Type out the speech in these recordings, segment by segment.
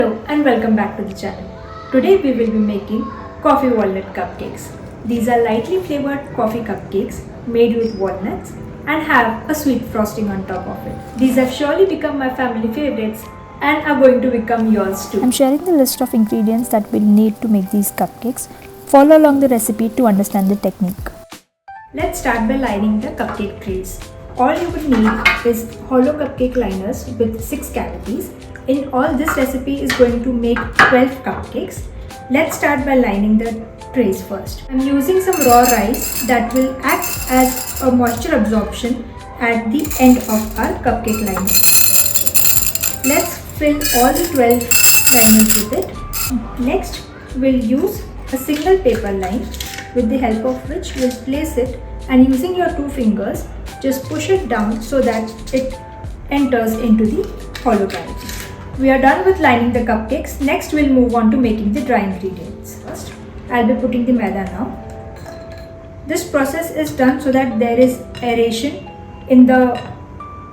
Hello and welcome back to the channel. Today we will be making coffee walnut cupcakes. These are lightly flavored coffee cupcakes made with walnuts and have a sweet frosting on top of it. These have surely become my family favorites and are going to become yours too. I'm sharing the list of ingredients that we'll need to make these cupcakes. Follow along the recipe to understand the technique. Let's start by lining the cupcake trays. All you will need is hollow cupcake liners with 6 cavities. In all, this recipe is going to make 12 cupcakes. Let's start by lining the trays first. I'm using some raw rice that will act as a moisture absorption at the end of our cupcake liner. Let's fill all the 12 liners with it. Next, we'll use a single paper line with the help of which we'll place it, and using your 2 fingers, just push it down so that it enters into the hollow cavity. We are done with lining the cupcakes. Next, we'll move on to making the dry ingredients. First, I'll be putting the maida now. This process is done so that there is aeration in the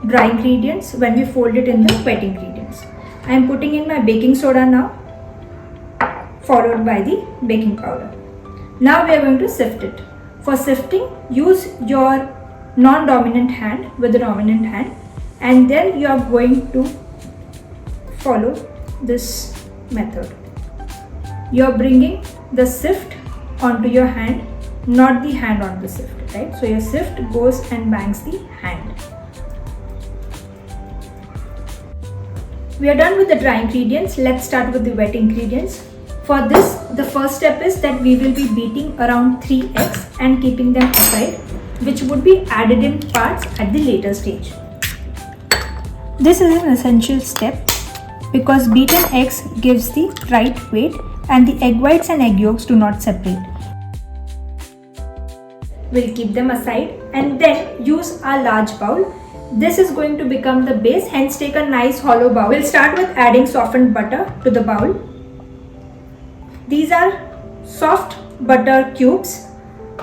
dry ingredients when we fold it in the wet ingredients. I am putting in my baking soda now, followed by the baking powder. Now we are going to sift it. For sifting, use your non-dominant hand with the dominant hand, and then you are going to follow this method. You are bringing the sift onto your hand, not the hand on the sift, right? So your sift goes and bangs the hand. We are done with the dry ingredients. Let's start with the wet ingredients. For this, the first step is that we will be beating around 3 eggs and keeping them aside, which would be added in parts at the later stage. This is an essential step because beaten eggs gives the right weight and the egg whites and egg yolks do not separate. We'll keep them aside and then use our large bowl. This is going to become the base, hence take a nice hollow bowl. We'll start with adding softened butter to the bowl. These are soft butter cubes.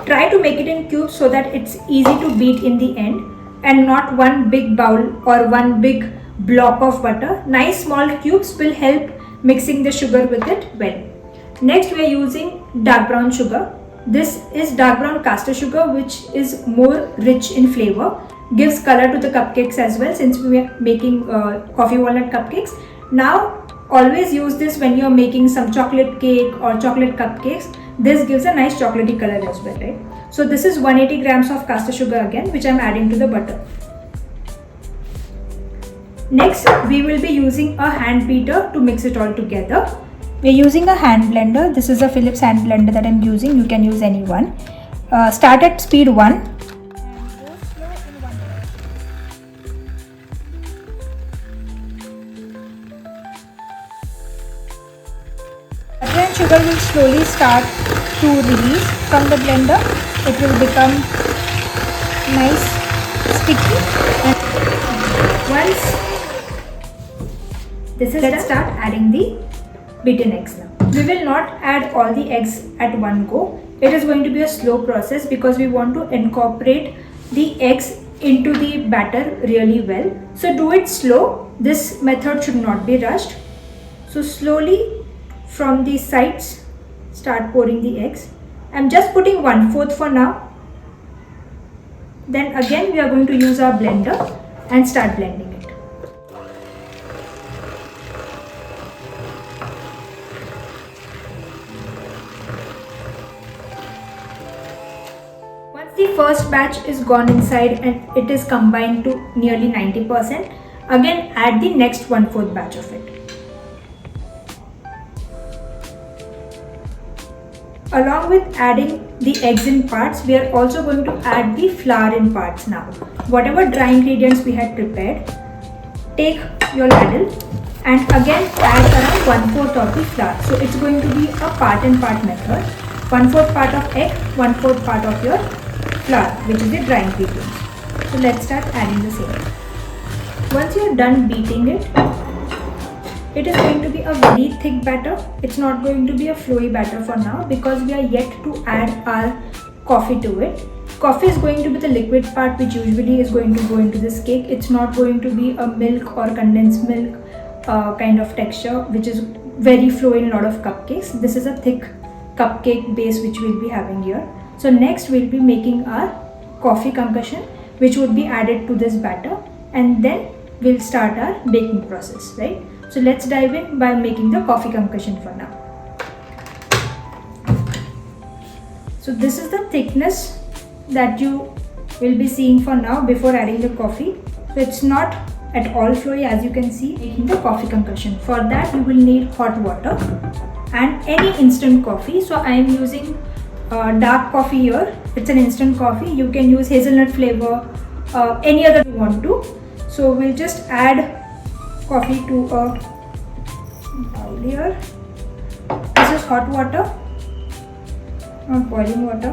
Try to make it in cubes so that it's easy to beat in the end and not one big bowl or one big block of butter. Nice small cubes will help mixing the sugar with it well. Next, we are using dark brown sugar. This is dark brown caster sugar, which is more rich in flavor, gives color to the cupcakes as well, since we are making coffee walnut cupcakes. Now, always use this when you are making some chocolate cake or chocolate cupcakes. This gives a nice chocolatey color as well, right? So this is 180 grams of caster sugar again, which I am adding to the butter. Next, we will be using a hand beater to mix it all together. We are using a hand blender. This is a Philips hand blender that I am using. You can use any one. Start at speed 1. And go slow in 1 minute. Butter and sugar will slowly start to release from the blender. It will become nice, sticky, and once this is done, let's start adding the beaten eggs now. We will not add all the eggs at one go. It is going to be a slow process because we want to incorporate the eggs into the batter really well. So do it slow. This method should not be rushed. So slowly from the sides, start pouring the eggs. I'm just putting 1/4 for now. Then again we are going to use our blender and start blending it. Once the first batch is gone inside and it is combined to nearly 90%, again add the next 1/4 batch of it. Along with adding the eggs in parts, we are also going to add the flour in parts now. Whatever dry ingredients we had prepared, take your ladle and again add around 1/4 of the flour. So it's going to be a part and part method. 1/4 part of egg, 1/4 part of your flour, which is the dry ingredients. So let's start adding the same. Once you're done beating it, it is going to be a very thick batter. It's not going to be a flowy batter for now because we are yet to add our coffee to it. Coffee is going to be the liquid part which usually is going to go into this cake. It's not going to be a milk or condensed milk kind of texture, which is very flowy in a lot of cupcakes. This is a thick cupcake base which we'll be having here. So next we'll be making our coffee concussion, which would be added to this batter, and then we'll start our baking process, right? So let's dive in by making the coffee concussion for now. So this is the thickness that you will be seeing for now before adding the coffee. So it's not at all flowy, as you can see. Making the coffee concussion, for that you will need hot water and any instant coffee. So I am using dark coffee here. It's an instant coffee. You can use hazelnut flavor, any other you want to. So we'll just add coffee to a bowl here. This is hot water, not boiling water.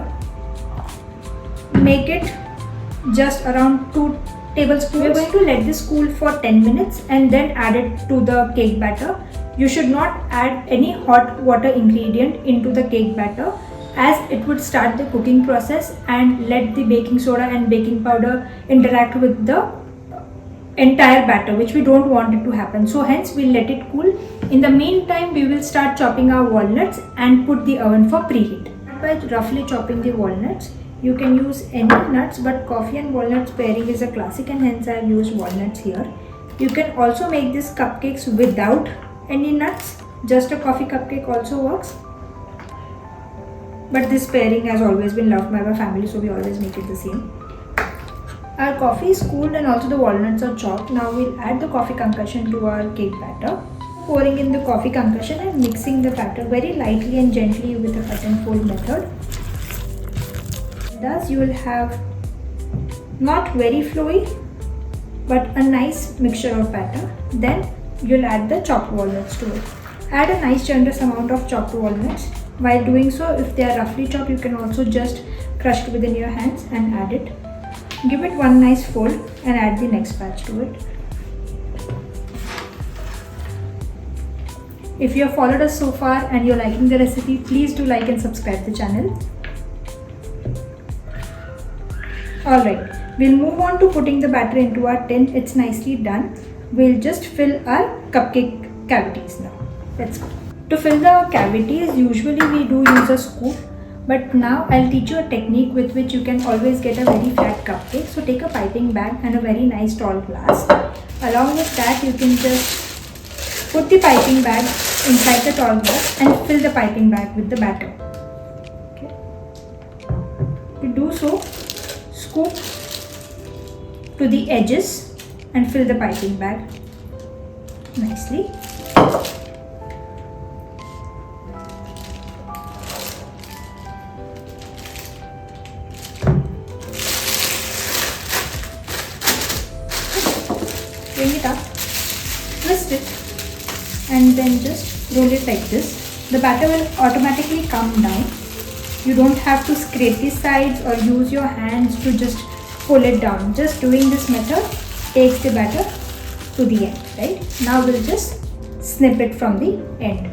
Make it just around 2 tablespoons. We're going to let this cool for 10 minutes and then add it to the cake batter. You should not add any hot water ingredient into the cake batter, as it would start the cooking process and let the baking soda and baking powder interact with the entire batter, which we don't want it to happen. So hence we'll let it cool. In the meantime, we will start chopping our walnuts and put the oven for preheat. By roughly chopping the walnuts, you can use any nuts, but coffee and walnuts pairing is a classic, and hence I have used walnuts here. You can also make these cupcakes without any nuts. Just a coffee cupcake also works. But this pairing has always been loved by my family, so we always make it the same. Our coffee is cooled and also the walnuts are chopped. Now we'll add the coffee concussion to our cake batter. Pouring in the coffee concussion and mixing the batter very lightly and gently with a cut and fold method. Thus you will have not very flowy, but a nice mixture of batter. Then you'll add the chopped walnuts to it. Add a nice generous amount of chopped walnuts. While doing so, if they are roughly chopped, you can also just crush it within your hands and add it. Give it one nice fold and add the next batch to it. If you have followed us so far and you're liking the recipe, please do like and subscribe the channel. Alright, we'll move on to putting the batter into our tin. It's nicely done. We'll just fill our cupcake cavities now. Let's go. To fill the cavities, usually we do use a scoop, but now I'll teach you a technique with which you can always get a very flat cupcake. So take a piping bag and a very nice tall glass. Along with that, you can just put the piping bag inside the tall glass and fill the piping bag with the batter. Okay. To do so, scoop to the edges and fill the piping bag nicely. Bring it up, twist it, and then just roll it like this. The batter will automatically come down. You don't have to scrape the sides or use your hands to just pull it down. Just doing this method takes the batter to the end, right? Now we'll just snip it from the end.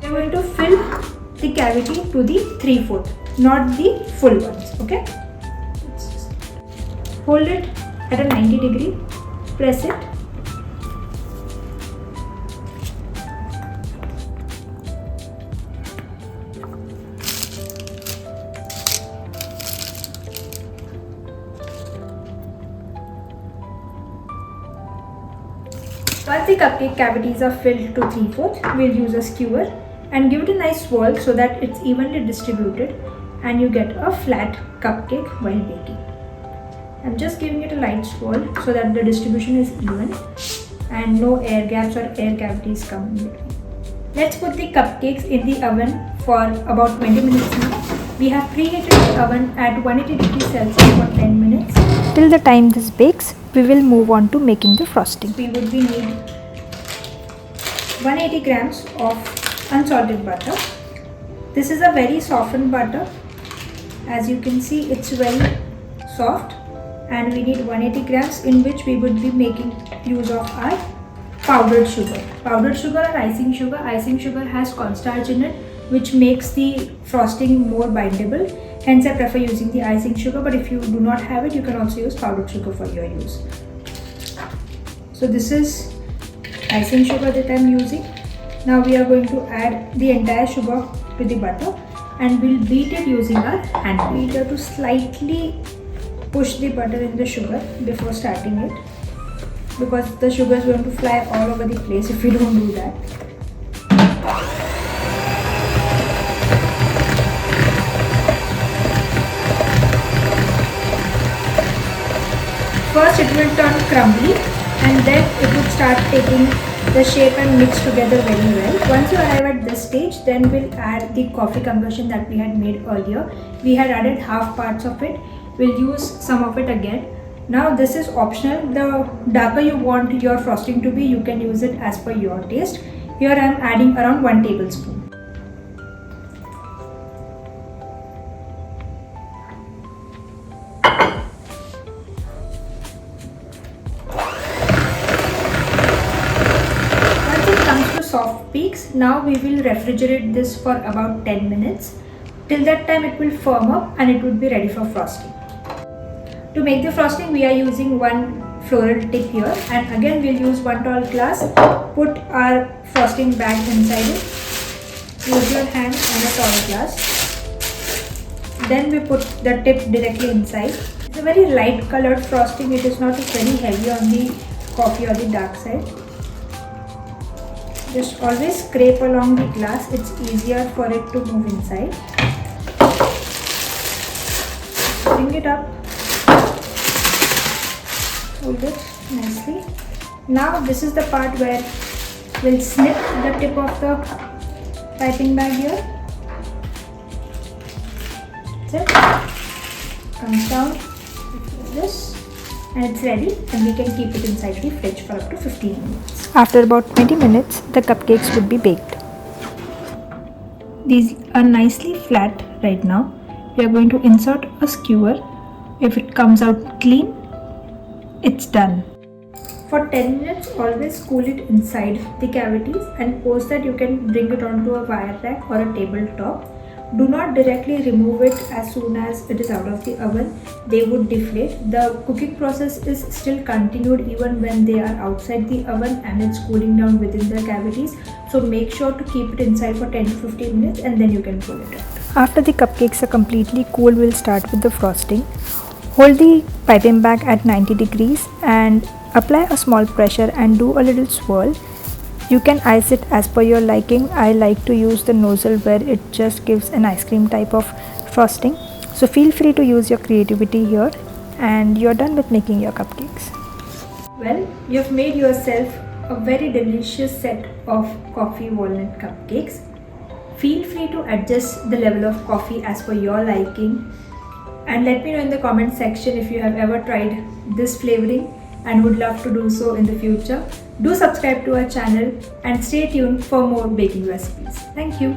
We're going to fill the cavity to the 3/4, not the full ones, okay? Hold it at a 90 degree, press it. Once the cupcake cavities are filled to 3/4, we'll use a skewer and give it a nice swirl so that it's evenly distributed and you get a flat cupcake while baking. I'm just giving it a light swirl so that the distribution is even and no air gaps or air cavities come in between. Let's put the cupcakes in the oven for about 20 minutes now. We have preheated the oven at 180 degrees Celsius for 10 minutes. Till the time this bakes, we will move on to making the frosting. We would be need 180 grams of unsalted butter. This is a very softened butter. As you can see, it's very soft. And we need 180 grams in which we would be making use of our powdered sugar. Powdered sugar or icing sugar. Icing sugar has cornstarch in it, which makes the frosting more bindable. Hence I prefer using the icing sugar, but if you do not have it, you can also use powdered sugar for your use. So this is icing sugar that I am using. Now we are going to add the entire sugar to the butter and we'll beat it using our hand beater to slightly push the butter in the sugar before starting it, because the sugar is going to fly all over the place if we don't do that. First it will turn crumbly and then it would start taking the shape and mix together very well. Once you arrive at this stage, then we'll add the coffee conversion that we had made earlier. We had added half parts of it. We'll use some of it again. Now this is optional. The darker you want your frosting to be, you can use it as per your taste. Here I am adding around 1 tablespoon. Soft peaks. Now we will refrigerate this for about 10 minutes. Till that time it will firm up and it would be ready for frosting. To make the frosting, we are using one floral tip here, and again we'll use one tall glass. Put our frosting bag inside it. Use your hand and a tall glass. Then we put the tip directly inside. It's a very light colored frosting. It is not very heavy on the coffee or the dark side. Just always scrape along the glass, it's easier for it to move inside. Bring it up, hold it nicely. Now this is the part where we'll snip the tip of the piping bag here. That's it. Comes down like this and it's ready, and we can keep it inside the fridge for up to 15 minutes. After about 20 minutes, the cupcakes would be baked. These are nicely flat right now. We are going to insert a skewer. If it comes out clean, it's done. For 10 minutes, always cool it inside the cavities, and post that you can bring it onto a wire rack or a tabletop. Do not directly remove it as soon as it is out of the oven. They would deflate. The cooking process is still continued even when they are outside the oven and it's cooling down within the cavities. So make sure to keep it inside for 10 to 15 minutes and then you can pull it out. After the cupcakes are completely cool, we'll start with the frosting. Hold the piping bag at 90 degrees and apply a small pressure and do a little swirl. You can ice it as per your liking. I like to use the nozzle where it just gives an ice cream type of frosting. So feel free to use your creativity here, and you're done with making your cupcakes. Well, you've made yourself a very delicious set of coffee walnut cupcakes. Feel free to adjust the level of coffee as per your liking, and let me know in the comment section if you have ever tried this flavoring and would love to do so in the future. Do subscribe to our channel and stay tuned for more baking recipes. Thank you.